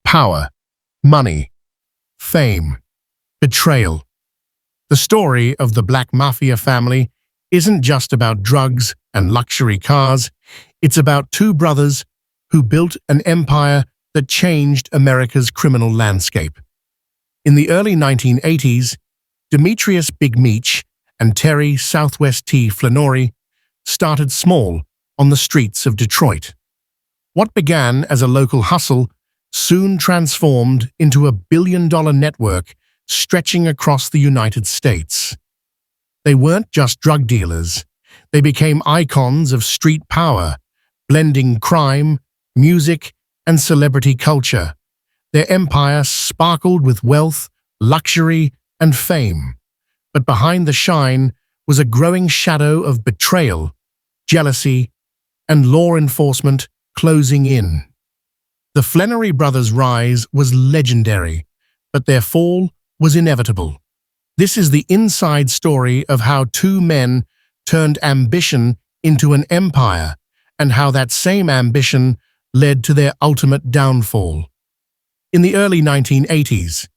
power, money, fame, betrayal. The story of the Black Mafia family isn't just about drugs and luxury cars. It's about two brothers who built an empire that changed America's criminal landscape. In the early 1980s, Demetrius Big Meech and Terry Southwest T Flenory started small on the streets of Detroit. What began as a local hustle soon transformed into a billion-dollar network stretching across the United States. They weren't just drug dealers. They became icons of street power, blending crime, music, and celebrity culture. Their empire sparkled with wealth, luxury, and fame. But behind the shine was a growing shadow of betrayal, jealousy, and law enforcement closing in. The Flenory brothers' rise was legendary, but their fall was inevitable. This is the inside story of how two men turned ambition into an empire, and how that same ambition led to their ultimate downfall. In the early 1980s,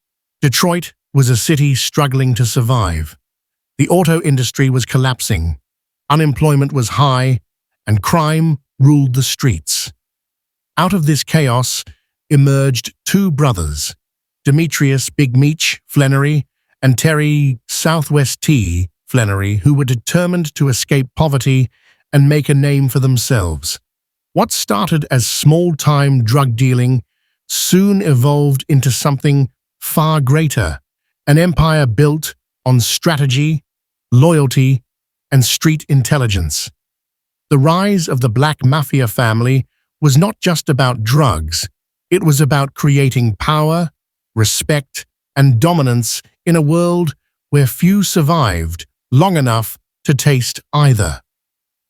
Detroit was a city struggling to survive. The auto industry was collapsing, unemployment was high, and crime ruled the streets. Out of this chaos emerged two brothers, Demetrius Big Meech Flenory and Terry Southwest T Flenory, who were determined to escape poverty and make a name for themselves. What started as small-time drug dealing soon evolved into something far greater, an empire built on strategy, loyalty, and street intelligence. The rise of the Black Mafia family was not just about drugs. It was about creating power, respect, and dominance in a world where few survived long enough to taste either.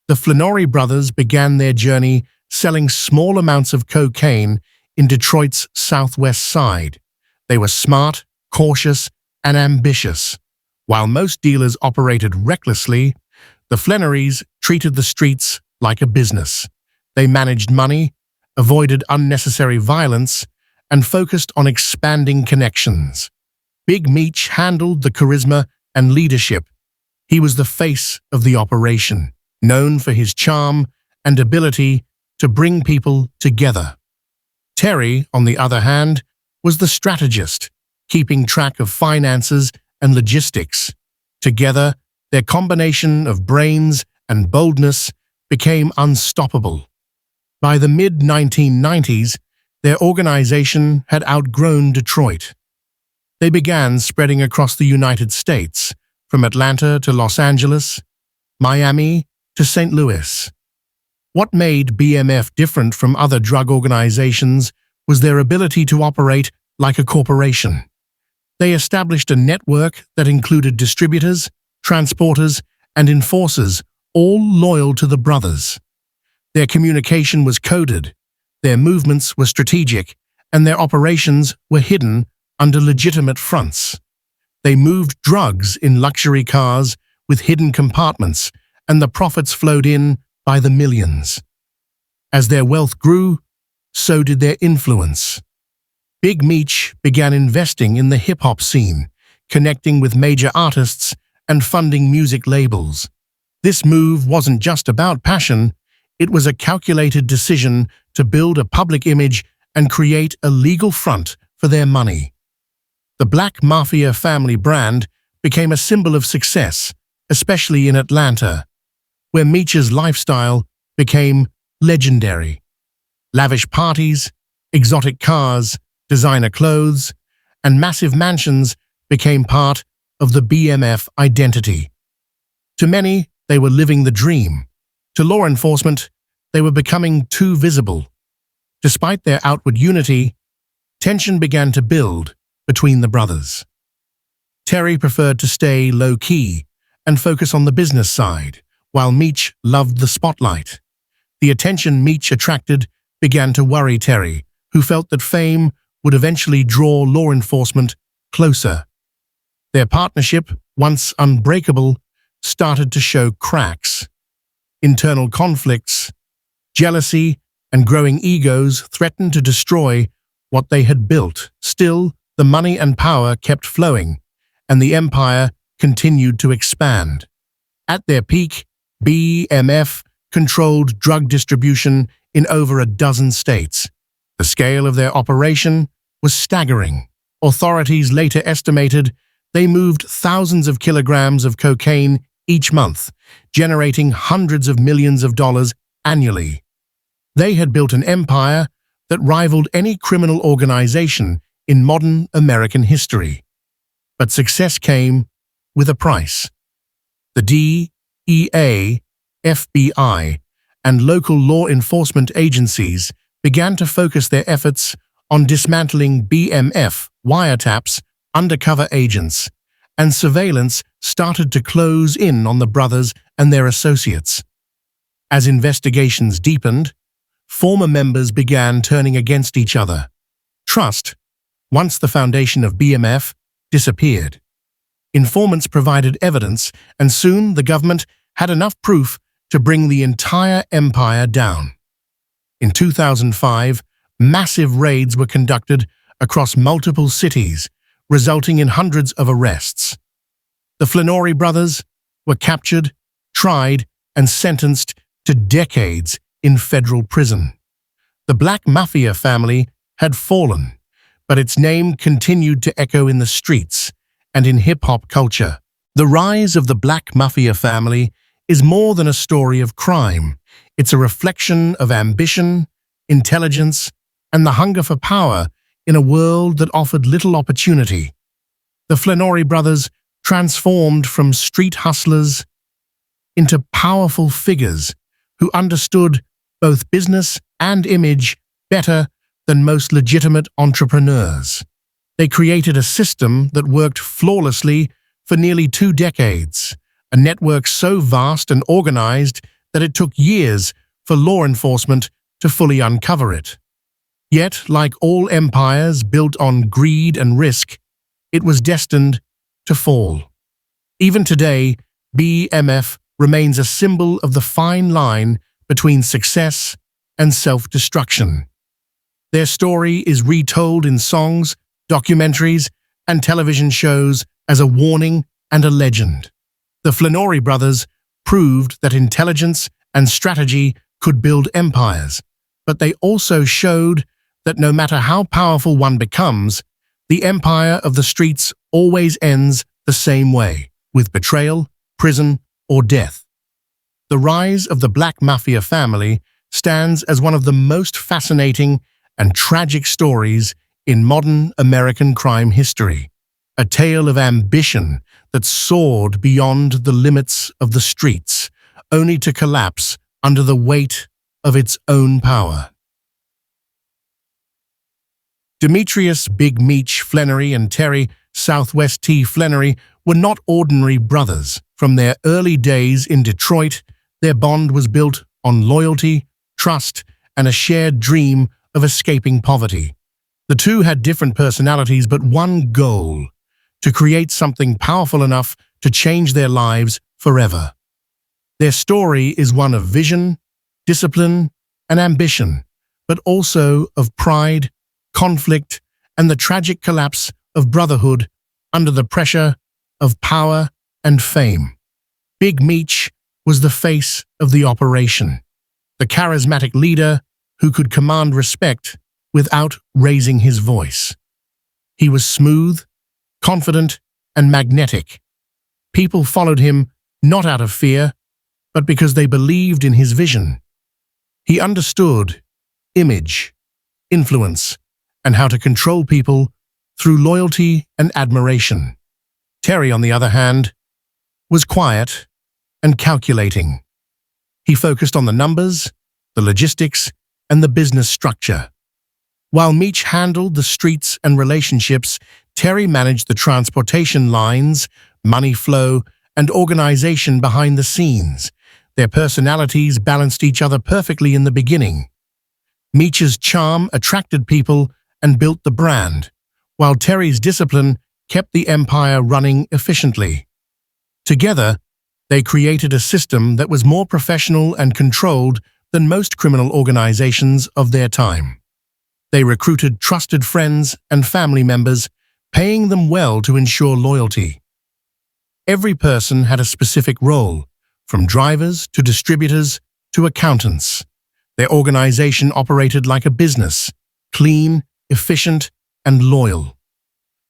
The Flenory brothers began their journey selling small amounts of cocaine in Detroit's southwest side. They were smart, cautious, and ambitious. While most dealers operated recklessly, the Flenorys treated the streets like a business. They managed money, avoided unnecessary violence, and focused on expanding connections. Big Meech handled the charisma and leadership. He was the face of the operation, known for his charm and ability to bring people together. Terry, on the other hand, was the strategist, keeping track of finances and logistics. Together, their combination of brains and boldness became unstoppable. By the mid-1990s, their organization had outgrown Detroit. They began spreading across the United States, from Atlanta to Los Angeles, Miami to St. Louis. What made BMF different from other drug organizations was their ability to operate like a corporation. They established a network that included distributors, transporters, and enforcers, all loyal to the brothers. Their communication was coded, their movements were strategic, and their operations were hidden under legitimate fronts. They moved drugs in luxury cars with hidden compartments, and the profits flowed in by the millions. As their wealth grew, so did their influence. Big Meech began investing in the hip-hop scene, connecting with major artists and funding music labels. This move wasn't just about passion, it was a calculated decision to build a public image and create a legal front for their money. The Black Mafia Family brand became a symbol of success, especially in Atlanta, where Meech's lifestyle became legendary. Lavish parties, exotic cars, designer clothes, and massive mansions became part of the BMF identity. To many, they were living the dream. To law enforcement, they were becoming too visible. Despite their outward unity, tension began to build between the brothers. Terry preferred to stay low-key and focus on the business side, while Meech loved the spotlight. The attention Meech attracted began to worry Terry, who felt that fame would eventually draw law enforcement closer. Their partnership, once unbreakable, started to show cracks. Internal conflicts, jealousy, and growing egos threatened to destroy what they had built. Still, the money and power kept flowing, and the empire continued to expand. At their peak, BMF controlled drug distribution in over a dozen states. The scale of their operation was staggering. Authorities later estimated they moved thousands of kilograms of cocaine each month, generating hundreds of millions of dollars annually. They had built an empire that rivaled any criminal organization in modern American history. But success came with a price. The DEA, FBI, and local law enforcement agencies began to focus their efforts on dismantling BMF wiretaps, undercover agents, and surveillance started to close in on the brothers and their associates. As investigations deepened, former members began turning against each other. Trust, once the foundation of BMF, disappeared. Informants provided evidence, and soon the government had enough proof to bring the entire empire down. In 2005, massive raids were conducted across multiple cities, resulting in hundreds of arrests. The Flenory brothers were captured, tried, and sentenced to decades in federal prison. The Black Mafia family had fallen, but its name continued to echo in the streets and in hip-hop culture. The rise of the Black Mafia family is more than a story of crime. It's a reflection of ambition, intelligence, and the hunger for power in a world that offered little opportunity. The Flenory brothers transformed from street hustlers into powerful figures who understood both business and image better than most legitimate entrepreneurs. They created a system that worked flawlessly for nearly 2 decades, a network so vast and organized that it took years for law enforcement to fully uncover it. Yet, like all empires built on greed and risk, it was destined to fall. Even today, BMF remains a symbol of the fine line between success and self-destruction. Their story is retold in songs, documentaries, and television shows as a warning and a legend. The Flenory brothers proved that intelligence and strategy could build empires, but they also showed that no matter how powerful one becomes, the empire of the streets always ends the same way, with betrayal, prison, or death. The rise of the Black Mafia family stands as one of the most fascinating and tragic stories in modern American crime history, a tale of ambition that soared beyond the limits of the streets, only to collapse under the weight of its own power. Demetrius, Big Meech, Flenory and Terry, Southwest T. Flenory, were not ordinary brothers. From their early days in Detroit, their bond was built on loyalty, trust, and a shared dream of escaping poverty. The two had different personalities but one goal: to create something powerful enough to change their lives forever. Their story is one of vision, discipline, and ambition, but also of pride, conflict, and the tragic collapse of brotherhood under the pressure of power and fame. Big Meech was the face of the operation, the charismatic leader who could command respect without raising his voice. He was smooth, confident, and magnetic. People followed him not out of fear, but because they believed in his vision. He understood image, influence, and how to control people through loyalty and admiration. Terry, on the other hand, was quiet and calculating. He focused on the numbers, the logistics, and the business structure. While Meech handled the streets and relationships, Terry managed the transportation lines, money flow, and organization behind the scenes. Their personalities balanced each other perfectly in the beginning. Meech's charm attracted people and built the brand, while Terry's discipline kept the empire running efficiently. Together, they created a system that was more professional and controlled than most criminal organizations of their time. They recruited trusted friends and family members, paying them well to ensure loyalty. Every person had a specific role, from drivers to distributors to accountants. Their organization operated like a business, clean, efficient, and loyal.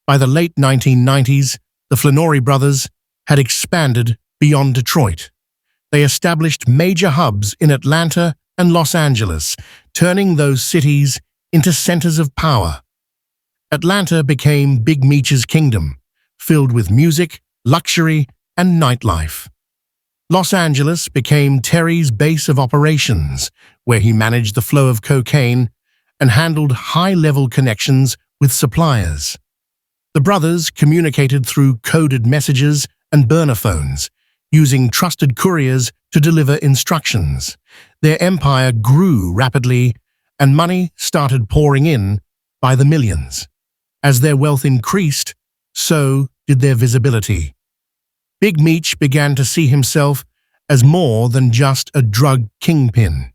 By the late 1990s, the Flenory brothers had expanded beyond Detroit. They established major hubs in Atlanta and Los Angeles, turning those cities into centers of power. Atlanta became Big Meech's kingdom, filled with music, luxury, and nightlife. Los Angeles became Terry's base of operations, where he managed the flow of cocaine and handled high-level connections with suppliers. The brothers communicated through coded messages and burner phones, using trusted couriers to deliver instructions. Their empire grew rapidly, and money started pouring in by the millions. As their wealth increased, so did their visibility. Big Meech began to see himself as more than just a drug kingpin.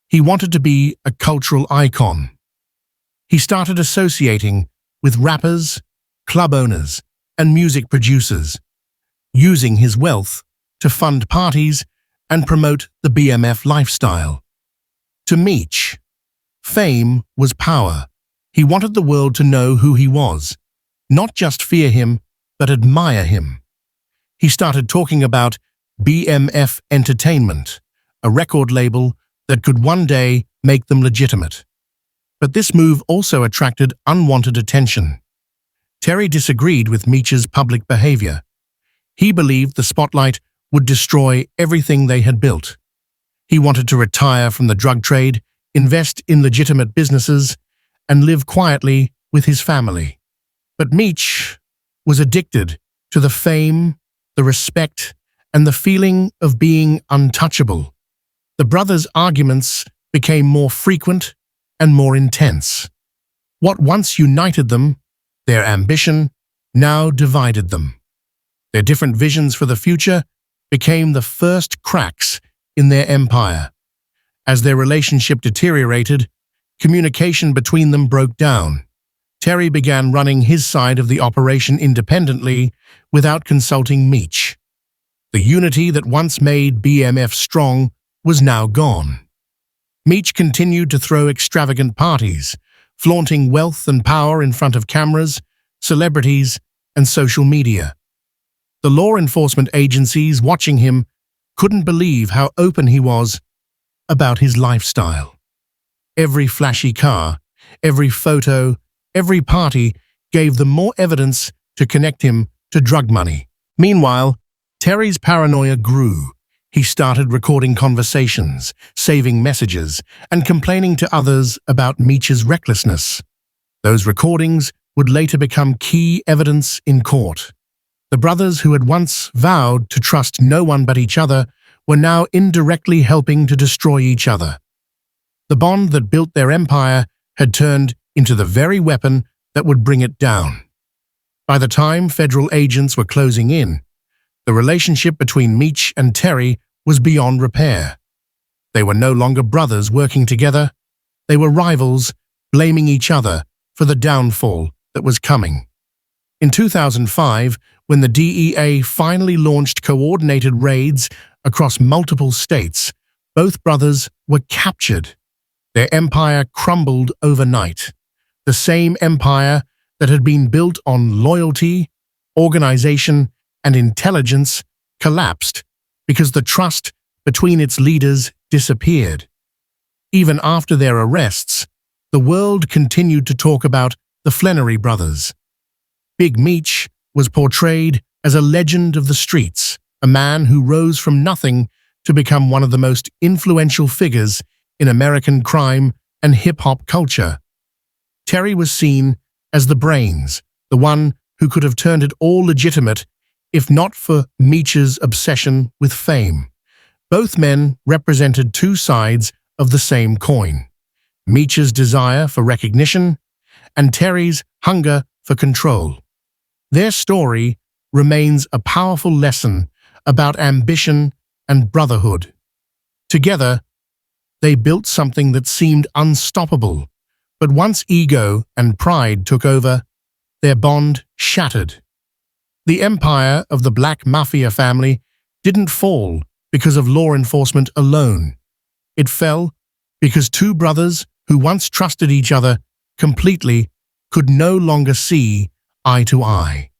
He wanted to be a cultural icon. He started associating with rappers, club owners, and music producers, using his wealth to fund parties and promote the BMF lifestyle. To Meech, fame was power. He wanted the world to know who he was, not just fear him, but admire him. He started talking about BMF Entertainment, a record label that could one day make them legitimate. But this move also attracted unwanted attention. Terry disagreed with Meech's public behavior. He believed the spotlight would destroy everything they had built. He wanted to retire from the drug trade, invest in legitimate businesses, and live quietly with his family. But Meech was addicted to the fame, the respect, and the feeling of being untouchable. The brothers' arguments became more frequent and more intense. What once united them, their ambition, now divided them. Their different visions for the future became the first cracks in their empire. As their relationship deteriorated, communication between them broke down. Terry began running his side of the operation independently without consulting Meech. The unity that once made BMF strong was now gone. Meech continued to throw extravagant parties, flaunting wealth and power in front of cameras, celebrities, and social media. The law enforcement agencies watching him couldn't believe how open he was about his lifestyle. Every flashy car, every photo, every party gave them more evidence to connect him to drug money. Meanwhile, Terry's paranoia grew. He started recording conversations, saving messages, and complaining to others about Meech's recklessness. Those recordings would later become key evidence in court. The brothers who had once vowed to trust no one but each other were now indirectly helping to destroy each other. The bond that built their empire had turned into the very weapon that would bring it down. By the time federal agents were closing in, the relationship between Meech and Terry was beyond repair. They were no longer brothers working together. They were rivals, blaming each other for the downfall that was coming. In 2005, when the DEA finally launched coordinated raids across multiple states, both brothers were captured. Their empire crumbled overnight. The same empire that had been built on loyalty, organization, and intelligence collapsed because the trust between its leaders disappeared. Even after their arrests, the world continued to talk about the Flenory brothers. Big Meech was portrayed as a legend of the streets, a man who rose from nothing to become one of the most influential figures in American crime and hip-hop culture. Terry was seen as the brains, the one who could have turned it all legitimate if not for Meech's obsession with fame. Both men represented two sides of the same coin: Meech's desire for recognition and Terry's hunger for control. Their story remains a powerful lesson about ambition and brotherhood. Together, they built something that seemed unstoppable, But once ego and pride took over, their bond shattered. The empire of the Black Mafia family didn't fall because of law enforcement alone. It fell because two brothers who once trusted each other completely could no longer see eye to eye.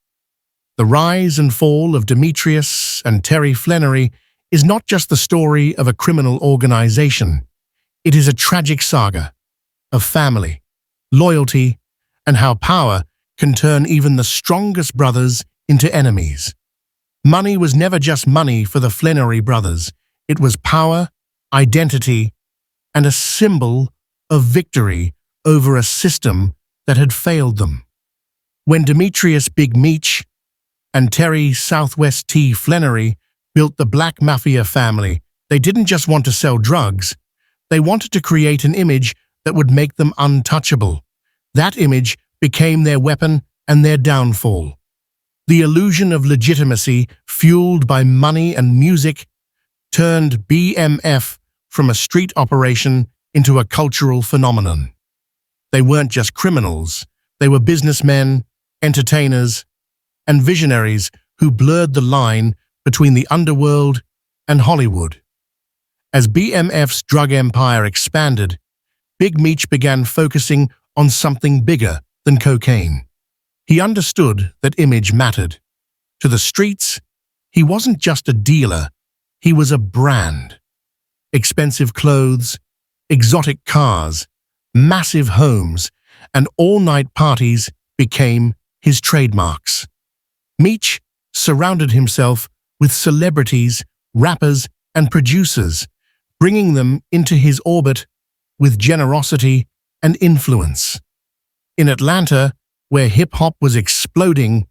The rise and fall of Demetrius and Terry Flenory is not just the story of a criminal organization. It is a tragic saga of family, loyalty, and how power can turn even the strongest brothers into enemies. Money was never just money for the Flenory brothers. It was power, identity, and a symbol of victory over a system that had failed them. When Demetrius Big Meech and Terry Southwest T Flenory built the Black Mafia family, they didn't just want to sell drugs. They wanted to create an image that would make them untouchable. That image became their weapon and their downfall. The illusion of legitimacy, fueled by money and music, turned BMF from a street operation into a cultural phenomenon. They weren't just criminals. They were businessmen, entertainers, and visionaries who blurred the line between the underworld and Hollywood. As BMF's drug empire expanded, Big Meech began focusing on something bigger than cocaine. He understood that image mattered. To the streets, he wasn't just a dealer, he was a brand. Expensive clothes, exotic cars, massive homes, and all-night parties became his trademarks. Meech surrounded himself with celebrities, rappers, and producers, bringing them into his orbit with generosity and influence. In Atlanta, where hip-hop was exploding,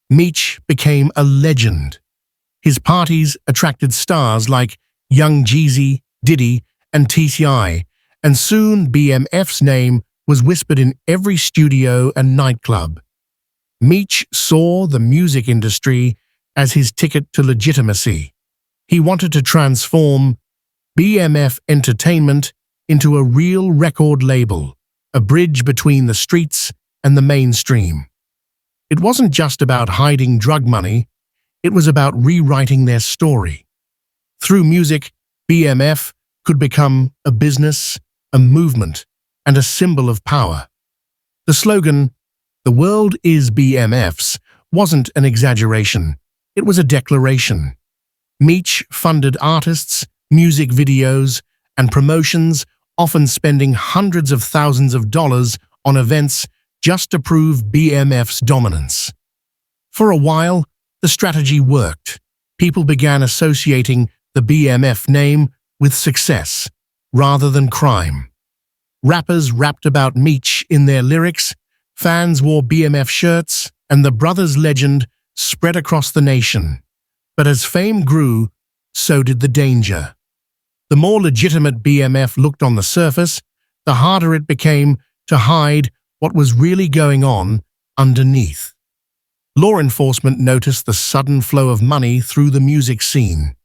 Meech became a legend. His parties attracted stars like Young Jeezy, Diddy, and TCI, and soon BMF's name was whispered in every studio and nightclub. Meech saw the music industry as his ticket to legitimacy. He wanted to transform BMF Entertainment into a real record label, a bridge between the streets and the mainstream. It wasn't just about hiding drug money, it was about rewriting their story. Through music, BMF could become a business, a movement, and a symbol of power. The slogan, "The world is BMF's," wasn't an exaggeration, it was a declaration. Meech funded artists, music videos, and promotions, often spending hundreds of thousands of dollars on events just to prove BMF's dominance. For a while, the strategy worked. People began associating the BMF name with success, rather than crime. Rappers rapped about Meech in their lyrics, fans wore BMF shirts, and the brothers' legend spread across the nation. But as fame grew, so did the danger. The more legitimate BMF looked on the surface, the harder it became to hide what was really going on underneath. Law enforcement noticed the sudden flow of money through the music scene.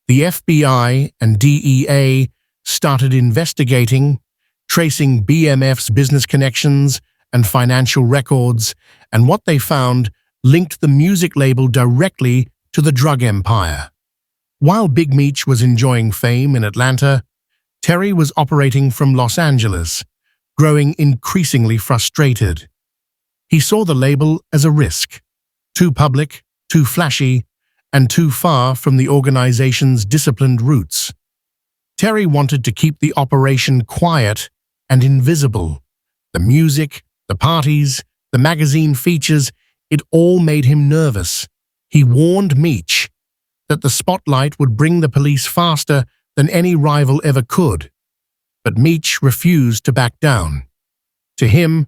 The FBI and DEA started investigating, tracing BMF's business connections and financial records, and what they found linked the music label directly to the drug empire. While Big Meech was enjoying fame in Atlanta, Terry was operating from Los Angeles, growing increasingly frustrated. He saw the label as a risk, too public, too flashy, and too far from the organization's disciplined roots. Terry wanted to keep the operation quiet and invisible. The music, the parties, the magazine features, it all made him nervous. He warned Meech that the spotlight would bring the police faster than any rival ever could. But Meech refused to back down. To him,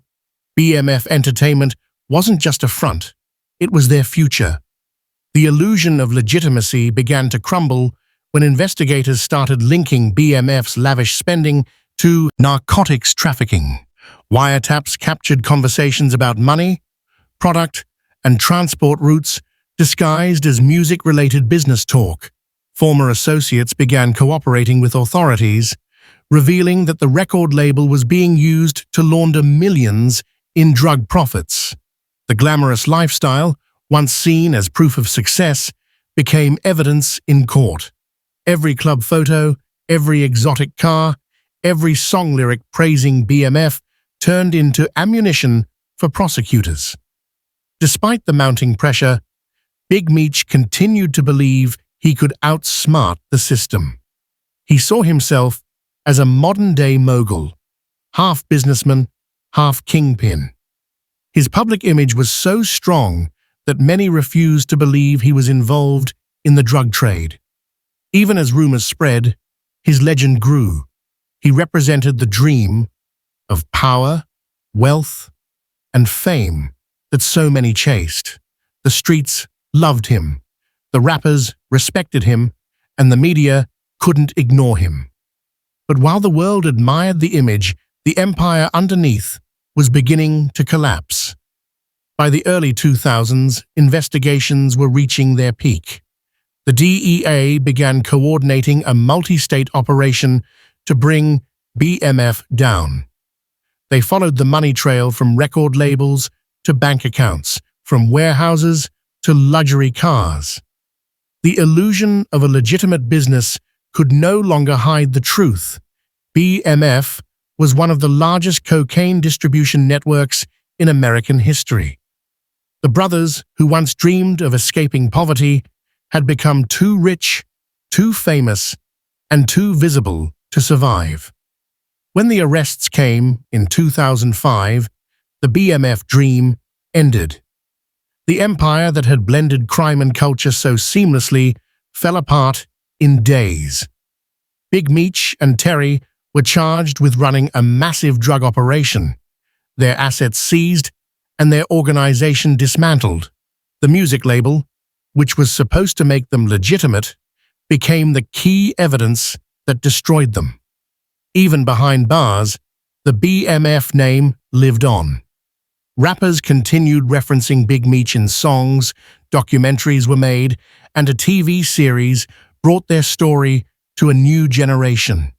BMF Entertainment wasn't just a front, it was their future. The illusion of legitimacy began to crumble when investigators started linking BMF's lavish spending to narcotics trafficking. Wiretaps captured conversations about money, product, and transport routes disguised as music-related business talk. Former associates began cooperating with authorities, revealing that the record label was being used to launder millions in drug profits. The glamorous lifestyle, once seen as proof of success, became evidence in court. Every club photo, every exotic car, every song lyric praising BMF turned into ammunition for prosecutors. Despite the mounting pressure, Big Meech continued to believe he could outsmart the system. He saw himself as a modern-day mogul, half businessman, half kingpin. His public image was so strong that many refused to believe he was involved in the drug trade. Even as rumors spread, his legend grew. He represented the dream of power, wealth, and fame that so many chased. The streets loved him, the rappers respected him, and the media couldn't ignore him. But while the world admired the image, the empire underneath was beginning to collapse. By the early 2000s, investigations were reaching their peak. The DEA began coordinating a multi-state operation to bring BMF down. They followed the money trail from record labels to bank accounts, from warehouses to luxury cars. The illusion of a legitimate business could no longer hide the truth. BMF was one of the largest cocaine distribution networks in American history. The brothers, who once dreamed of escaping poverty, had become too rich, too famous, and too visible to survive. When the arrests came in 2005, the BMF dream ended. The empire that had blended crime and culture so seamlessly fell apart in days. Big Meech and Terry were charged with running a massive drug operation, their assets seized and their organization dismantled. The music label, which was supposed to make them legitimate, became the key evidence that destroyed them. Even behind bars, the BMF name lived on. Rappers continued referencing Big Meech in songs, documentaries were made, and a TV series brought their story to a new generation.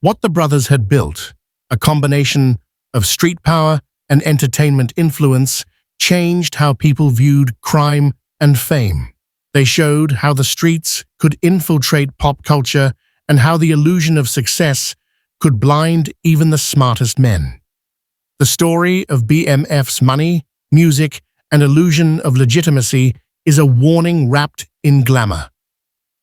What the brothers had built, a combination of street power and entertainment influence, changed how people viewed crime and fame. They showed how the streets could infiltrate pop culture and how the illusion of success could blind even the smartest men. The story of BMF's money, music, and illusion of legitimacy is a warning wrapped in glamour.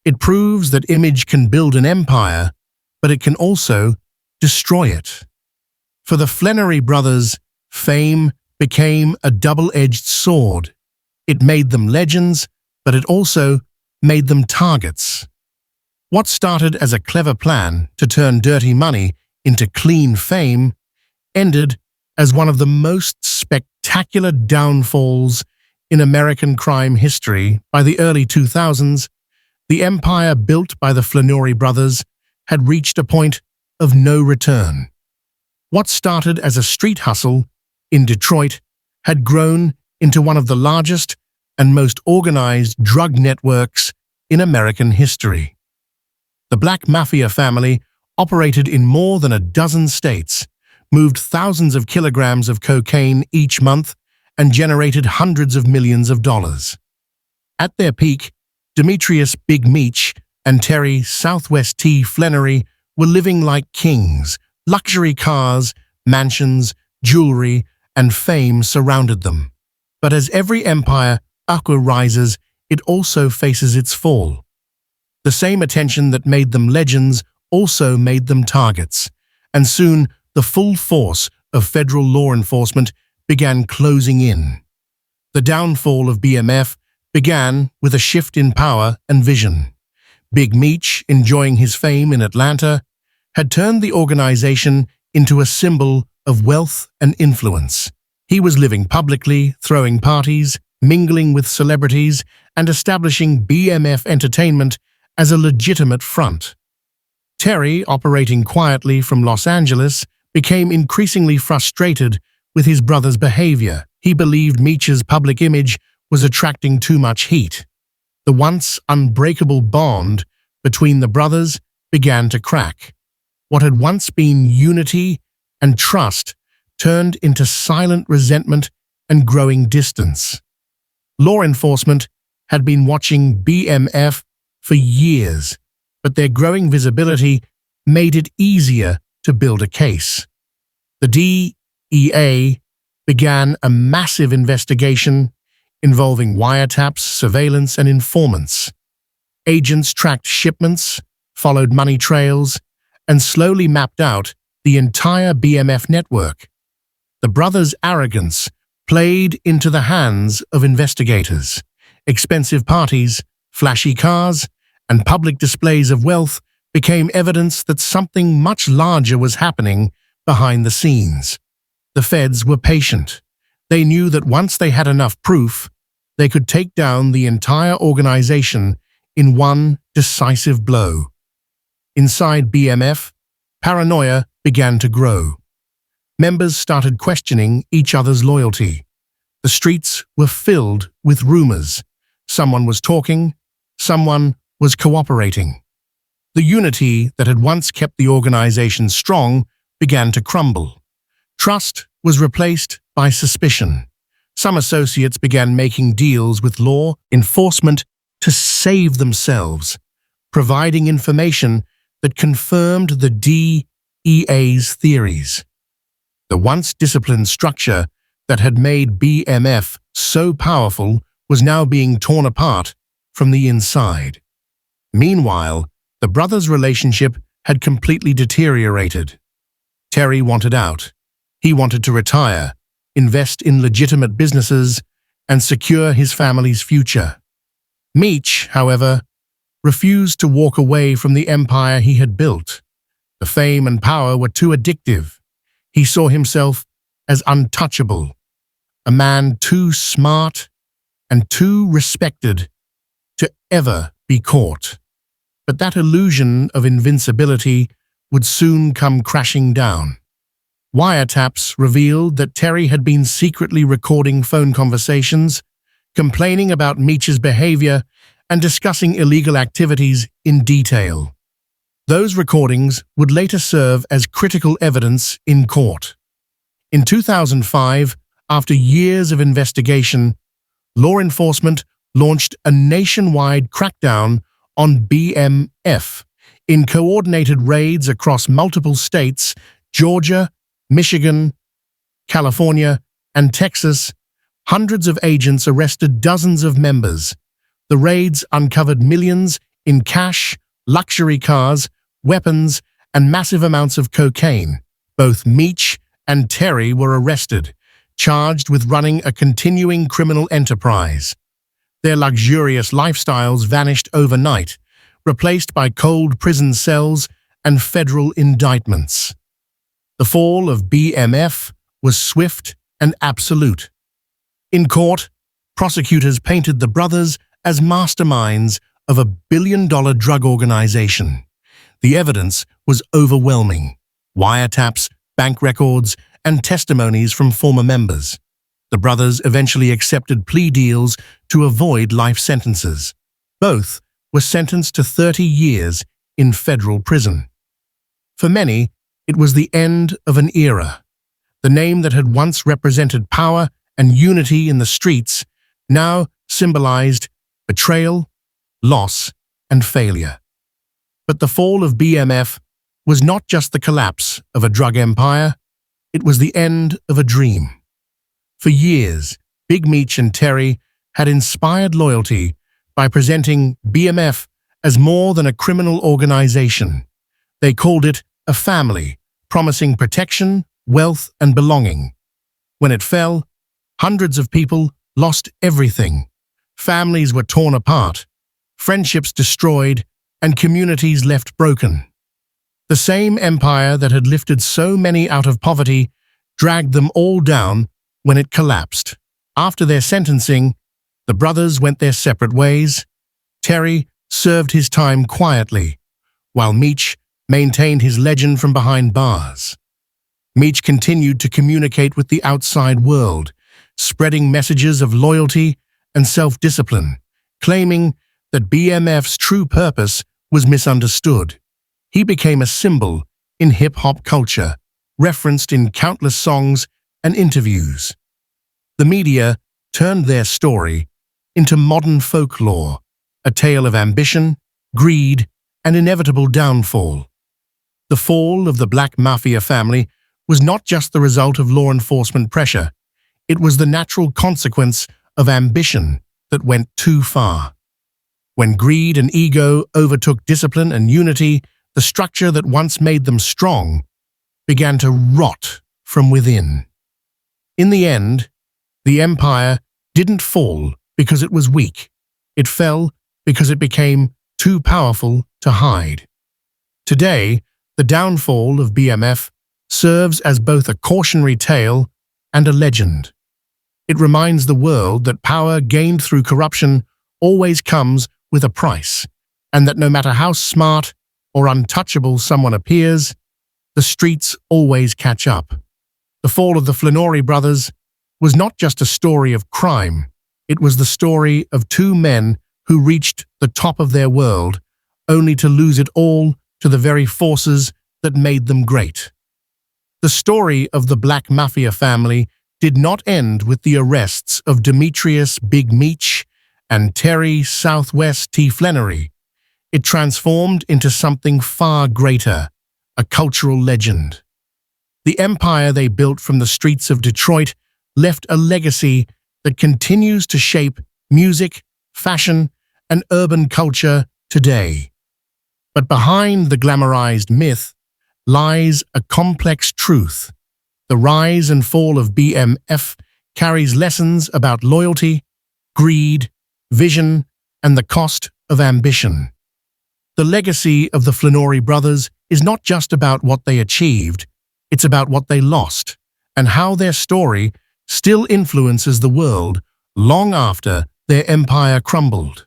It proves that image can build an empire, but it can also destroy it. For the Flenory brothers, fame became a double-edged sword. It made them legends, but it also made them targets. What started as a clever plan to turn dirty money into clean fame ended as one of the most spectacular downfalls in American crime history. By the early 2000s, the empire built by the Flenory brothers had reached a point of no return. What started as a street hustle in Detroit had grown into one of the largest and most organized drug networks in American history. The Black Mafia Family operated in more than a dozen states, moved thousands of kilograms of cocaine each month, and generated hundreds of millions of dollars. At their peak, Demetrius Big Meech and Terry Southwest T. Flenory were living like kings. Luxury cars, mansions, jewelry, and fame surrounded them. But as every empire rises, it also faces its fall. The same attention that made them legends also made them targets, and soon the full force of federal law enforcement began closing in. The downfall of BMF began with a shift in power and vision. Big Meech, enjoying his fame in Atlanta, had turned the organization into a symbol of wealth and influence. He was living publicly, throwing parties, mingling with celebrities, and establishing BMF Entertainment as a legitimate front. Terry, operating quietly from Los Angeles, became increasingly frustrated with his brother's behavior. He believed Meech's public image was attracting too much heat. The once unbreakable bond between the brothers began to crack. What had once been unity and trust turned into silent resentment and growing distance. Law enforcement had been watching BMF for years, but their growing visibility made it easier to build a case. The DEA began a massive investigation involving wiretaps, surveillance, and informants. Agents tracked shipments, followed money trails, and slowly mapped out the entire BMF network. The brothers' arrogance played into the hands of investigators. Expensive parties, flashy cars, and public displays of wealth became evidence that something much larger was happening behind the scenes. The feds were patient. They knew that once they had enough proof, they could take down the entire organization in one decisive blow. Inside BMF, paranoia began to grow. Members started questioning each other's loyalty. The streets were filled with rumors. Someone was talking, someone was cooperating. The unity that had once kept the organization strong began to crumble. Trust was replaced by suspicion. Some associates began making deals with law enforcement to save themselves, providing information that confirmed the DEA's theories. The once disciplined structure that had made BMF so powerful was now being torn apart from the inside. Meanwhile, the brothers' relationship had completely deteriorated. Terry wanted out. He wanted to retire, invest in legitimate businesses, and secure his family's future. Meech, however, refused to walk away from the empire he had built. The fame and power were too addictive. He saw himself as untouchable, a man too smart and too respected to ever be caught. But that illusion of invincibility would soon come crashing down. Wiretaps revealed that Terry had been secretly recording phone conversations, complaining about Meech's behavior, and discussing illegal activities in detail. Those recordings would later serve as critical evidence in court. In 2005, after years of investigation, law enforcement launched a nationwide crackdown on BMF in coordinated raids across multiple states: Georgia, Michigan, California, and Texas. Hundreds of agents arrested dozens of members. The raids uncovered millions in cash, luxury cars, weapons, and massive amounts of cocaine. Both Meech and Terry were arrested, charged with running a continuing criminal enterprise. Their luxurious lifestyles vanished overnight, replaced by cold prison cells and federal indictments. The fall of BMF was swift and absolute. In court, prosecutors painted the brothers as masterminds of a billion-dollar drug organization. The evidence was overwhelming: wiretaps, bank records, and testimonies from former members. The brothers eventually accepted plea deals to avoid life sentences. Both were sentenced to 30 years in federal prison. For many, it was the end of an era. The name that had once represented power and unity in the streets now symbolized betrayal, loss, and failure. But the fall of BMF was not just the collapse of a drug empire, it was the end of a dream. For years, Big Meech and Terry had inspired loyalty by presenting BMF as more than a criminal organization. They called it a family, promising protection, wealth, and belonging. When it fell, hundreds of people lost everything. Families were torn apart, friendships destroyed, and communities left broken. The same empire that had lifted so many out of poverty dragged them all down when it collapsed. After their sentencing, the brothers went their separate ways. Terry served his time quietly, while Meech maintained his legend from behind bars. Meech continued to communicate with the outside world, spreading messages of loyalty and self-discipline, claiming that BMF's true purpose was misunderstood. He became a symbol in hip-hop culture, referenced in countless songs and interviews. The media turned their story into modern folklore, a tale of ambition, greed, and inevitable downfall. The fall of the Black Mafia family was not just the result of law enforcement pressure, it was the natural consequence of ambition that went too far. When greed and ego overtook discipline and unity, the structure that once made them strong began to rot from within. In the end, the empire didn't fall because it was weak. It fell because it became too powerful to hide. Today, the downfall of BMF serves as both a cautionary tale and a legend. It reminds the world that power gained through corruption always comes with a price, and that no matter how smart or untouchable someone appears, the streets always catch up. The fall of the Flenory brothers was not just a story of crime, it was the story of two men who reached the top of their world, only to lose it all to the very forces that made them great. The story of the Black Mafia family did not end with the arrests of Demetrius Big Meech and Terry Southwest T. Flenory. It transformed into something far greater, a cultural legend. The empire they built from the streets of Detroit left a legacy that continues to shape music, fashion, and urban culture today. But behind the glamorized myth lies a complex truth. The rise and fall of BMF carries lessons about loyalty, greed, vision, and the cost of ambition. The legacy of the Flenory brothers is not just about what they achieved, it's about what they lost, and how their story still influences the world long after their empire crumbled.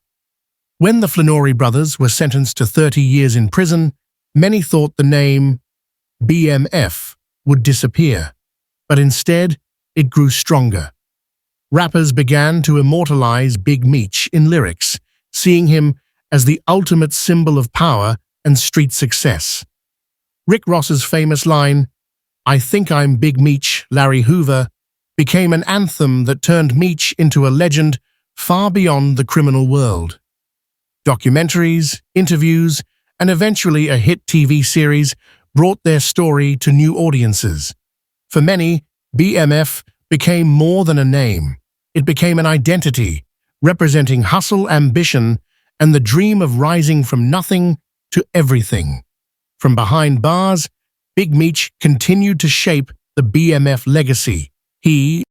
When the Flenory brothers were sentenced to 30 years in prison, many thought the name BMF would disappear, but instead it grew stronger. Rappers began to immortalize Big Meech in lyrics, seeing him as the ultimate symbol of power and street success. Rick Ross's famous line, "I think I'm Big Meech, Larry Hoover," became an anthem that turned Meech into a legend far beyond the criminal world. Documentaries, interviews, and eventually a hit TV series brought their story to new audiences. For many, BMF became more than a name. It became an identity, representing hustle, ambition, and the dream of rising from nothing to everything. From behind bars, Big Meech continued to shape the BMF legacy. He